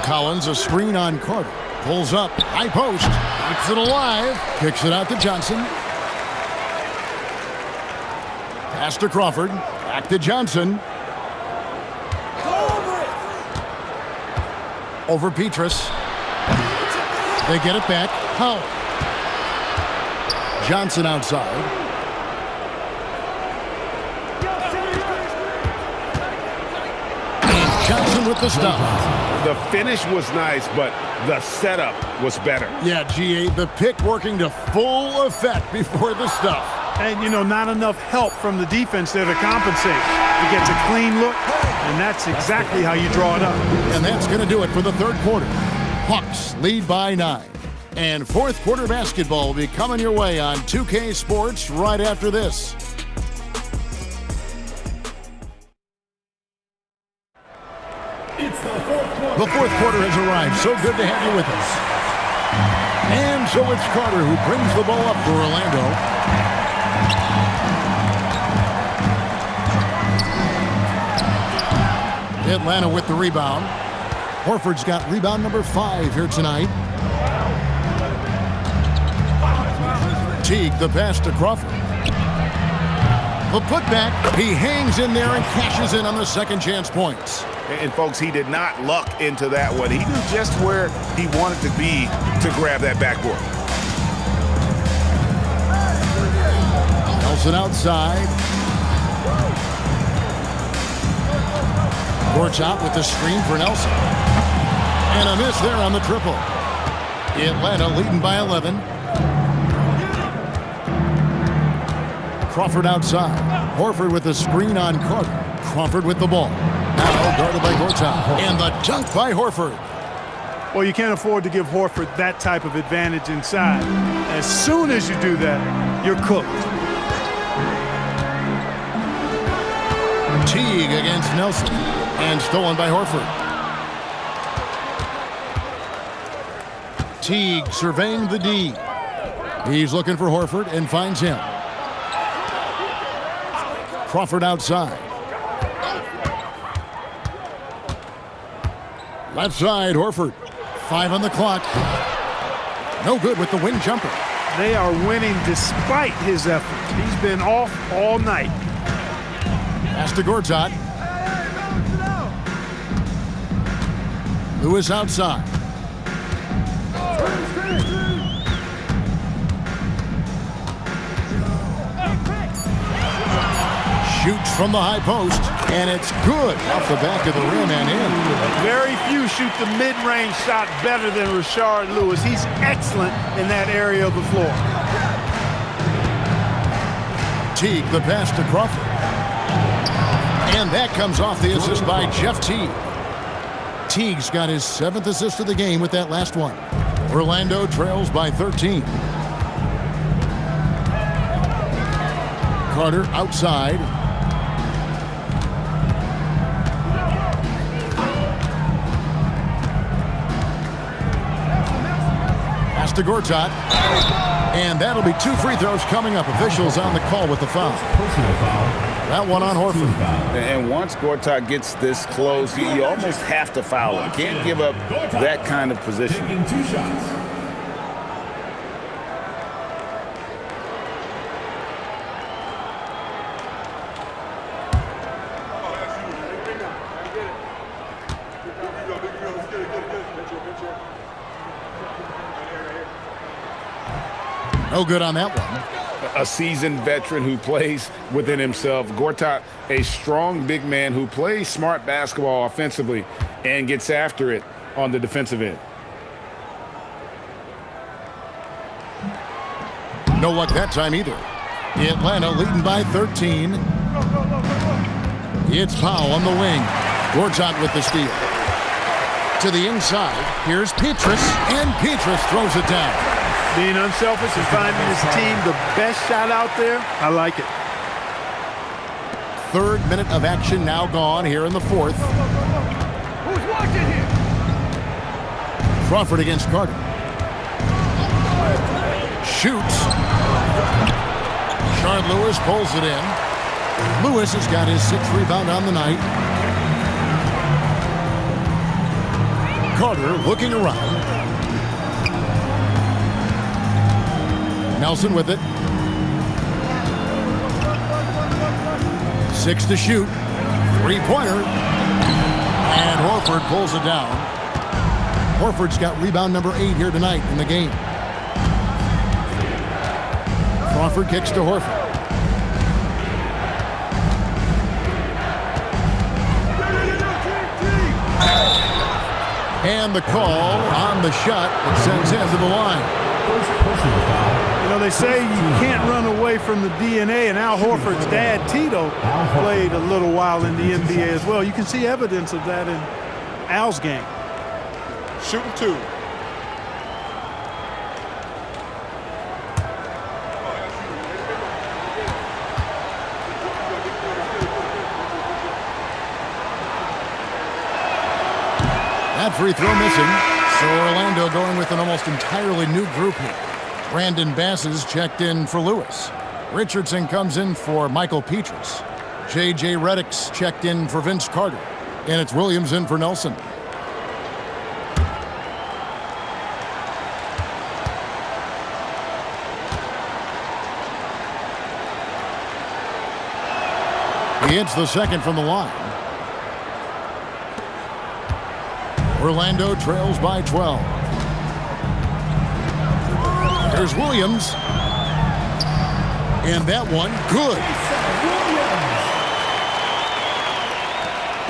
Collins, a screen on Carter. Pulls up, high post. Keeps it alive. Kicks it out to Johnson. Pass to Crawford. Back to Johnson. Over Petrus. They get it back. Powell. Johnson outside. And Johnson with the stop. The finish was nice, but the setup was better. Yeah, GA, the pick working to full effect before the stuff. And, you know, not enough help from the defense there to compensate. He gets a clean look, and that's exactly how you draw it up. And that's going to do it for the third quarter. Hawks lead by 9. And fourth quarter basketball will be coming your way on 2K Sports right after this. The fourth quarter has arrived. So good to have you with us. And so it's Carter who brings the ball up for Orlando. Atlanta with the rebound. Horford's got rebound number 5 here tonight. Teague, the pass to Crawford. The putback, he hangs in there and cashes in on the second chance points. And folks, he did not luck into that one. He knew just where he wanted to be to grab that backboard. Nelson outside. Gortat with the screen for Nelson. And a miss there on the triple. Atlanta leading by 11. Crawford outside. Horford with the screen on Carter. Crawford with the ball. Now guarded by Gortat. And the dunk by Horford. Well, you can't afford to give Horford that type of advantage inside. As soon as you do that, you're cooked. Teague against Nelson. And stolen by Horford. Teague surveying the D. He's looking for Horford and finds him. Crawford outside. Left side, Horford. 5 on the clock. No good with the wing jumper. They are winning despite his efforts. He's been off all night. Pass to Gortat. Lewis outside. Shoots from the high post, and it's good off the back of the rim and in. Very few shoot the mid-range shot better than Rashard Lewis. He's excellent in that area of the floor. Teague, the pass to Crawford. And that comes off the assist by Jeff Teague. Teague's got his 7th assist of the game with that last one. Orlando trails by 13. Carter outside. Pass to Gortat. And that'll be 2 free throws coming up. Officials on the call with the foul. Personal foul. That one on Horford. And once Gortat gets this close, you almost have to foul him. Can't give up that kind of position. Taking 2 shots. No good on that one. A seasoned veteran who plays within himself. Gortat, a strong big man who plays smart basketball offensively and gets after it on the defensive end. No luck that time either. Atlanta leading by 13. It's Powell on the wing. Gortat with the steal. To the inside. Here's Petrus, and Petrus throws it down. Being unselfish and finding his team the best shot out there, I like it. 3rd minute of action now gone here in the 4th. Who's watching here? Crawford against Carter. Shoots. Rashard Lewis pulls it in. Lewis has got his 6th rebound on the night. Carter looking around. Nelson with it. 6 to shoot. 3-pointer. And Horford pulls it down. Horford's got rebound number 8 here tonight in the game. Crawford kicks to Horford. And the call on the shot that sends him to the line. First personal foul. You know, they say you can't run away from the DNA, and Al Horford's dad, Tito, played a little while in the NBA as well. You can see evidence of that in Al's game. Shooting 2. That free throw missing. So Orlando going with an almost entirely new group here. Brandon Bass is checked in for Lewis. Richardson comes in for Michael Petrus. J.J. Redick's checked in for Vince Carter. And it's Williams in for Nelson. He hits the second from the line. Orlando trails by 12. There's Williams. And that one, good.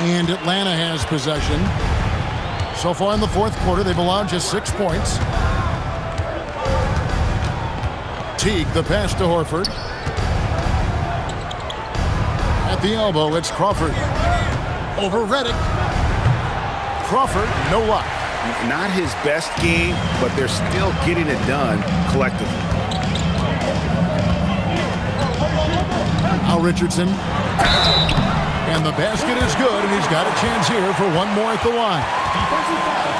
And Atlanta has possession. So far in the 4th quarter, they've allowed just 6 points. Teague, the pass to Horford. At the elbow, it's Crawford. Over Redick. Crawford, no luck. Not his best game, but they're still getting it done collectively. Now Richardson. And the basket is good, and he's got a chance here for one more at the line.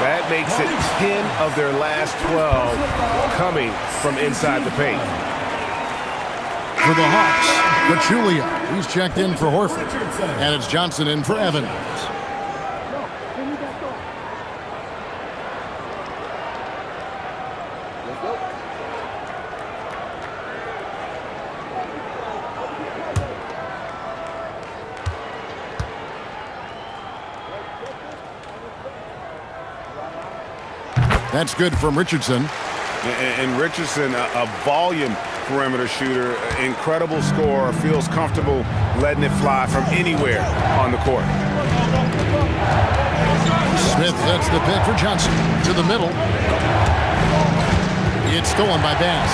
That makes it 10 of their last 12 coming from inside the paint. For the Hawks, Pachulia, he's checked in for Horford. And it's Johnson in for Evans. That's good from Richardson. And Richardson, a volume perimeter shooter, incredible scorer, feels comfortable letting it fly from anywhere on the court. Smith sets the pick for Johnson. To the middle. It's stolen by Bass.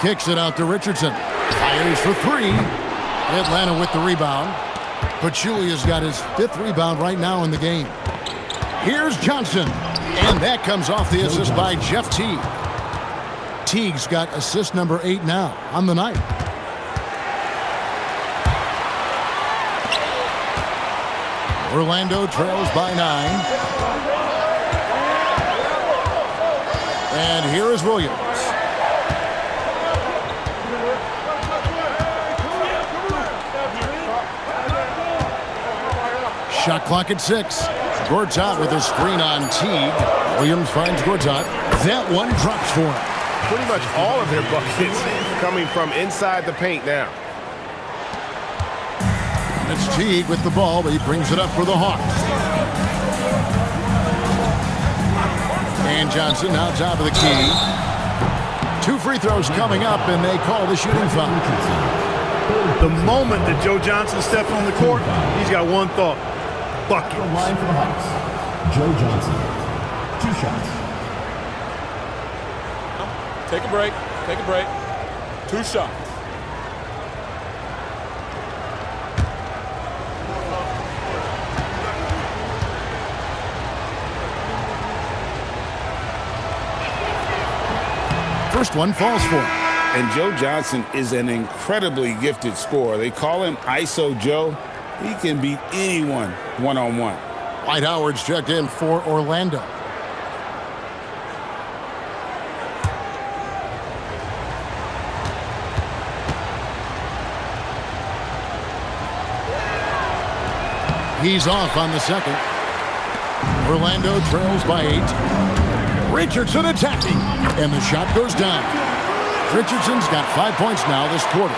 Kicks it out to Richardson. Fires for three. Atlanta with the rebound. Pachulia's got his 5th rebound right now in the game. Here's Johnson. And that comes off the assist by Jeff Teague. Teague's got assist number 8 now on the night. Orlando trails by 9. And here is Williams. Shot clock at 6. Gortat with a screen on Teague. Williams finds Gortat. That one drops for him. Pretty much all of their buckets coming from inside the paint now. It's Teague with the ball, but he brings it up for the Hawks. And Johnson now top of the key. 2 free throws coming up, and they call the shooting foul. The moment that Joe Johnson steps on the court, he's got one thought. Bucket. Line for the Hawks. Joe Johnson. 2 shots. Take a break. Take a break. 2 shots. First one falls for him. And Joe Johnson is an incredibly gifted scorer. They call him ISO Joe. He can beat anyone one-on-one. Dwight Howard's checked in for Orlando. He's off on the second. Orlando trails by 8. Richardson attacking, and the shot goes down. Richardson's got 5 points now this quarter.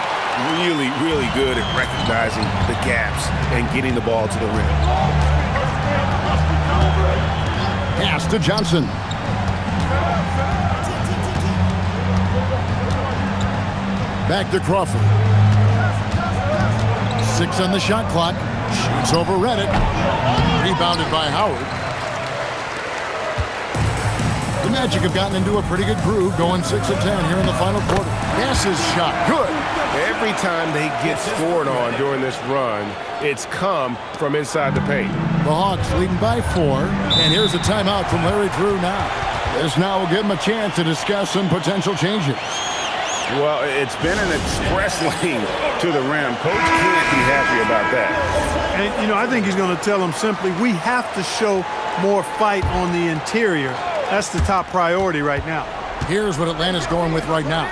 Really, really good at recognizing the gaps and getting the ball to the rim. Pass to Johnson. Back to Crawford. 6 on the shot clock. Shoots over Redick. Rebounded by Howard. The Magic have gotten into a pretty good groove, going 6 of 10 here in the final quarter. Bass's shot, good. Every time they get scored on during this run, it's come from inside the paint. The Hawks leading by 4, and here's a timeout from Larry Drew now. This now will give him a chance to discuss some potential changes. Well, it's been an express lane to the rim. Coach can't be happy about that. And, you know, I think he's going to tell them simply, we have to show more fight on the interior. That's the top priority right now. Here's what Atlanta's going with right now.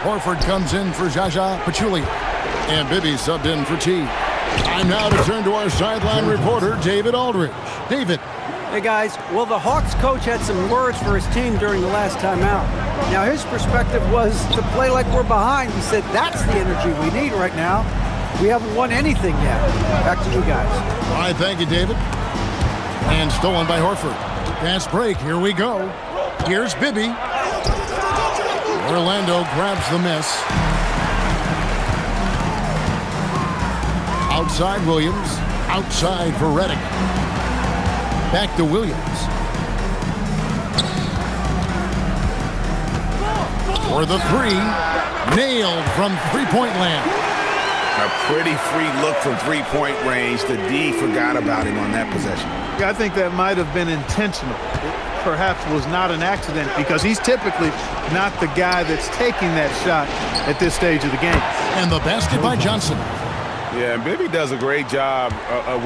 Horford comes in for Jaja Pachulia. And Bibby subbed in for T. Time now to turn to our sideline reporter, David Aldridge. David. Hey, guys. Well, the Hawks coach had some words for his team during the last timeout. Now, his perspective was to play like we're behind. He said that's the energy we need right now. We haven't won anything yet. Back to you guys. All right, thank you, David. And stolen by Horford. Fast break, here we go. Here's Bibby. Orlando grabs the miss. Outside Williams. Outside for Redick. Back to Williams. For the 3. Nailed from three-point land. A pretty free look from three-point range. The D forgot about him on that possession. I think that might have been intentional. It perhaps was not an accident because he's typically not the guy that's taking that shot at this stage of the game. And the basket by Johnson. Yeah, and Bibby does a great job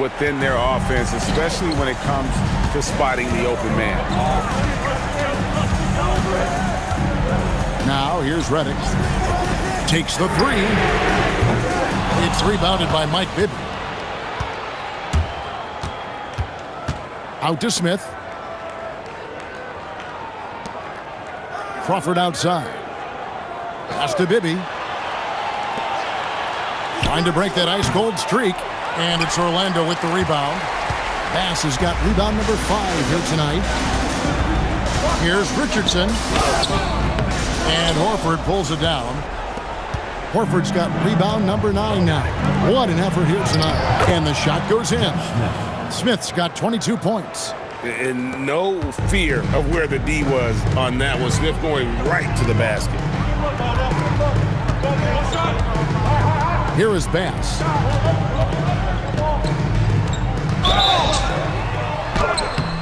within their offense, especially when it comes to spotting the open man. Now here's Redick. Takes the three. It's rebounded by Mike Bibby. Out to Smith. Crawford outside. Pass to Bibby. Trying to break that ice-cold streak. And it's Orlando with the rebound. Bass has got rebound number 5 here tonight. Here's Richardson. And Horford pulls it down. Horford's got rebound number 9 now. What an effort here tonight. And the shot goes in. Smith's got 22 points. And no fear of where the D was on that one. Smith going right to the basket. Here is Bass.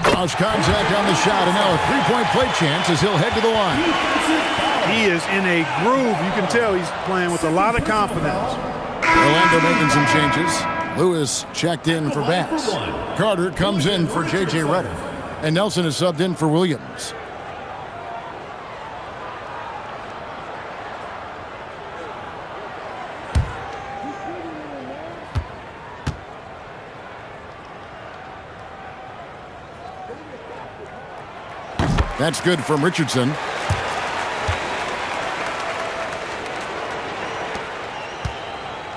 Cross contact on the shot, and now a three-point play chance as he'll head to the line. He is in a groove. You can tell he's playing with a lot of confidence. Orlando making some changes. Lewis checked in for Bass. Carter comes in for J.J. Redick. And Nelson is subbed in for Williams. That's good from Richardson.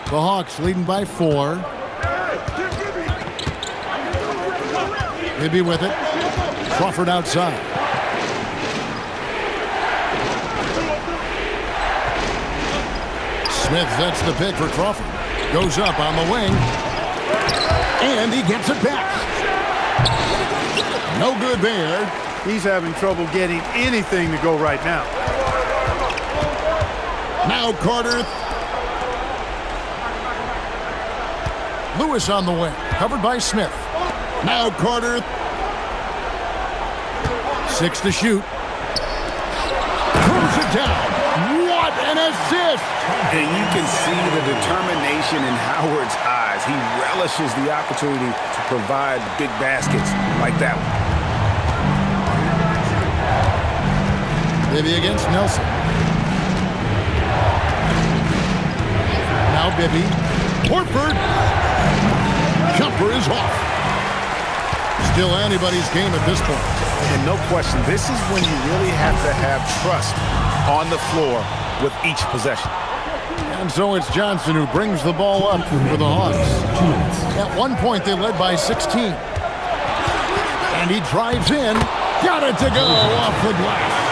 The Hawks leading by 4. Bibby with it. Crawford outside. Smith sets the pick for Crawford. Goes up on the wing. And he gets it back. No good there. He's having trouble getting anything to go right now. Now Carter. Lewis on the wing. Covered by Smith. Now Carter. 6 to shoot. Throws it down. What an assist! And you can see the determination in Howard's eyes. He relishes the opportunity to provide big baskets like that one. Bibby against Nelson. Now Bibby. Horford. Jumper is off. Still anybody's game at this point. And no question, this is when you really have to have trust on the floor with each possession. And so it's Johnson who brings the ball up for the Hawks. At one point, they led by 16. And he drives in. Got it to go off the glass.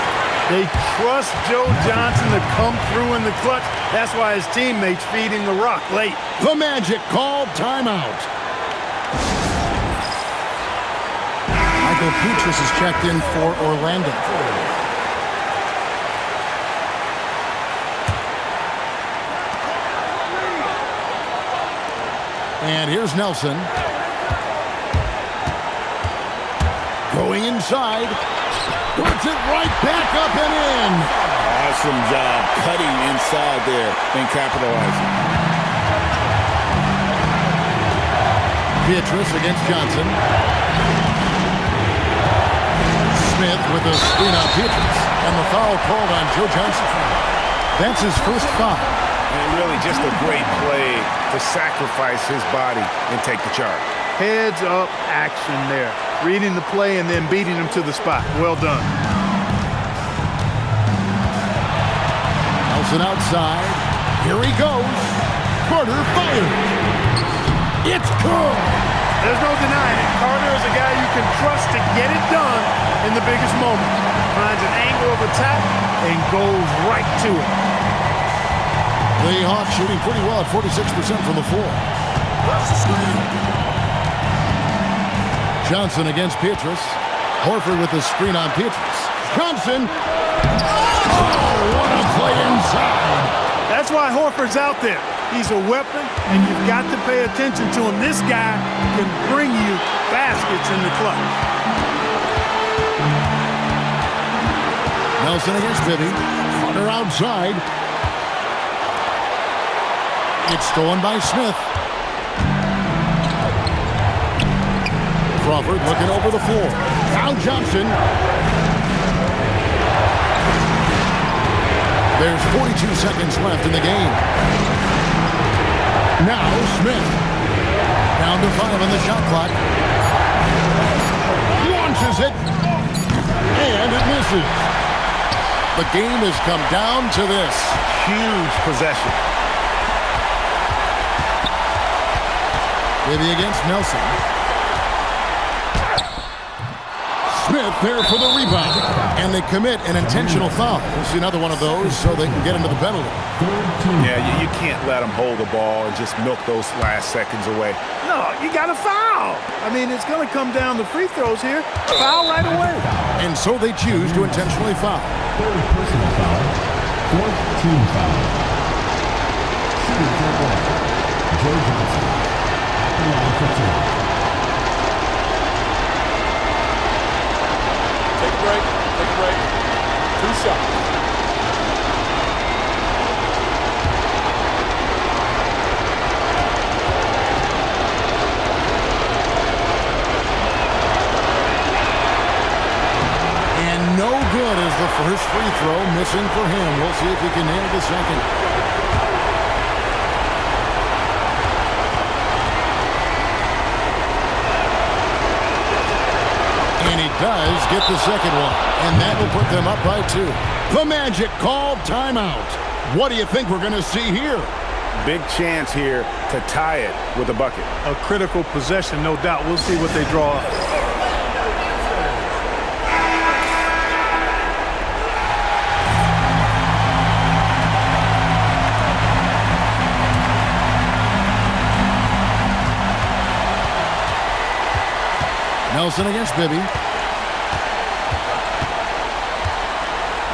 They trust Joe Johnson to come through in the clutch. That's why his teammates feed him the rock late. The Magic called timeout. Michael Petrus is checked in for Orlando. And here's Nelson. Going inside. Puts it right back up and in. Awesome job cutting inside there and capitalizing. Beatrice against Johnson. Smith with a screen on Beatrice. And the foul called on Joe Johnson. That's his first foul. And really just a great play to sacrifice his body and take the charge. Heads up action there. Reading the play and then beating him to the spot. Well done. Nelson outside. Here he goes. Carter fired. It's good. There's no denying it. Carter is a guy you can trust to get it done in the biggest moment. Finds an angle of attack and goes right to it. The Hawks shooting pretty well at 46% from the floor. Johnson against Petrus. Horford with the screen on Petrus. Johnson. Oh, what a play inside. That's why Horford's out there. He's a weapon, and you've got to pay attention to him. This guy can bring you baskets in the clutch. Nelson against Bibby. Carter outside. It's stolen by Smith. Crawford looking over the floor. Now Johnson. There's 42 seconds left in the game. Now Smith. Down to 5 on the shot clock. Launches it. And it misses. The game has come down to this. Huge possession. Maybe against Nelson. Smith there for the rebound. And they commit an intentional foul. We'll see another one of those so they can get into the penalty. Yeah, you can't let them hold the ball and just milk those last seconds away. No, you got to foul. I mean, it's going to come down to free throws here. Foul right away. And so they choose to intentionally foul. Third personal foul. Fourth team foul. Shooting for one. Joe Johnson. Line for 2. Take a break. Take a break. 2 shots. And no good as the first free throw missing for him. We'll see if he can nail the second. And he does get the second one. And that will put them up by 2. The Magic called timeout. What do you think we're going to see here? Big chance here to tie it with a bucket. A critical possession, no doubt. We'll see what they draw up. Nelson against Bibby.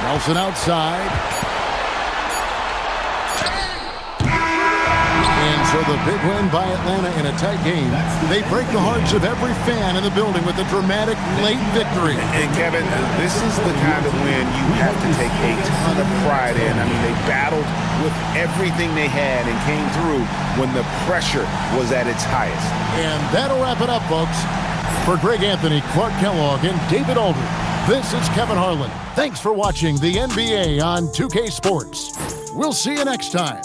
Nelson outside. And so the big win by Atlanta in a tight game. They break the hearts of every fan in the building with a dramatic late victory. And Kevin, this is the kind of win you have to take a ton of pride in. I mean, they battled with everything they had and came through when the pressure was at its highest. And that'll wrap it up, folks. For Greg Anthony, Clark Kellogg, and David Aldridge, this is Kevin Harlan. Thanks for watching the NBA on 2K Sports. We'll see you next time.